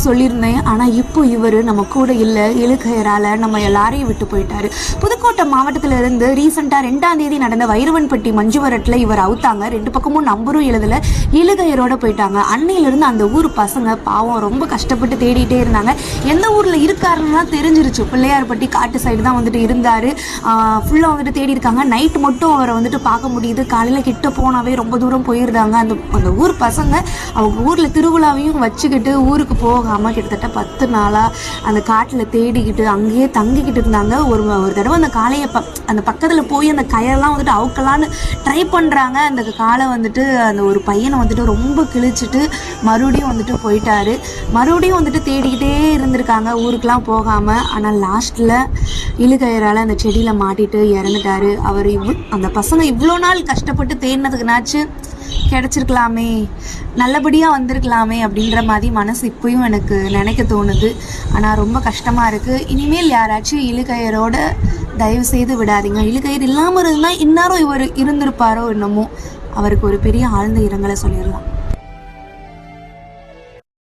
சொல்லியிருந்தேன். ஆனால் இப்போ இவர் நம்ம கூட இல்லை, இழுக்கயரால் நம்ம எல்லாரையும் விட்டு போயிட்டாரு. புதுக்கோட்டை மாவட்டத்திலிருந்து ரீசெண்டாக 2ஆம் தேதி நடந்த வைரவன்பட்டி மஞ்சுவரட்டில் இவர் அவுத்தாங்க. 2 பக்கமும் நம்பரும் எழுதலை, இழுகயரோட போயிட்டாங்க. அன்னையிலிருந்து அந்த ஊர் பசங்க பாவம் ரொம்ப கஷ்டப்பட்டு தேடிட்டே இருந்தாங்க. எந்த ஊரில் இருக்காருன்னு தெரிஞ்சிருச்சு. பிள்ளையார்பட்டி காட்டு சைடு தான் வந்துட்டு இருந்தார். ஃபுல்லாக வந்துட்டு தேடி இருக்காங்க. நைட்டு மட்டும் அவரை வந்துட்டு பார்க்க முடியுது. காலையில் கிட்ட போனாவே ரொம்ப தூரம் போயிருந்தாங்க. அந்த ஊர் பசங்க அவங்க ஊரில் திருவிழாவையும் வச்சுக்கிட்டு ஊருக்கு போகாமல் கிட்டத்தட்ட 10 நாளாக அந்த காட்டில் தேடிக்கிட்டு அங்கேயே தங்கிக்கிட்டு இருந்தாங்க. ஒரு தடவை அந்த காளையை அந்த பக்கத்தில் போய் அந்த கயரெல்லாம் வந்துட்டு அவுக்கலான்னு ட்ரை பண்ணுறாங்க. அந்த காலை வந்துட்டு அந்த ஒரு பையனை வந்துட்டு ரொம்ப கிழிச்சிட்டு மறுபடியும் வந்துட்டு போயிட்டாரு. மறுபடியும் வந்துட்டு தேடிக்கிட்டே இருந்திருக்காங்க ஊருக்கெலாம் போகாமல். ஆனால் லாஸ்ட்டில் இழுகயரால் அந்த செடியில் மாட்டிட்டு இறந்துட்டாரு. அவர் அந்த பசங்க இவ்வளோ நாள் கஷ்டப்பட்டு தேடினதுக்குனாச்சு கிடச்சிருக்கலாமே, நல்லபடியாக வந்திருக்கலாமே அப்படின்ற மாதிரி மனசு இப்போயும் எனக்கு நினைக்க தோணுது. ஆனால் ரொம்ப கஷ்டமாக இருக்குது. இனிமேல் யாராச்சும் இழுகயரோட தயவு செய்து விடாதீங்க. இழுகயிறு இல்லாமல் இருந்தால் இந்நேரம் இவர் இருந்திருப்பாரோ என்னமோ. அவருக்கு ஒரு பெரிய ஆழ்ந்த இரங்கலை சொல்லிடலாம்.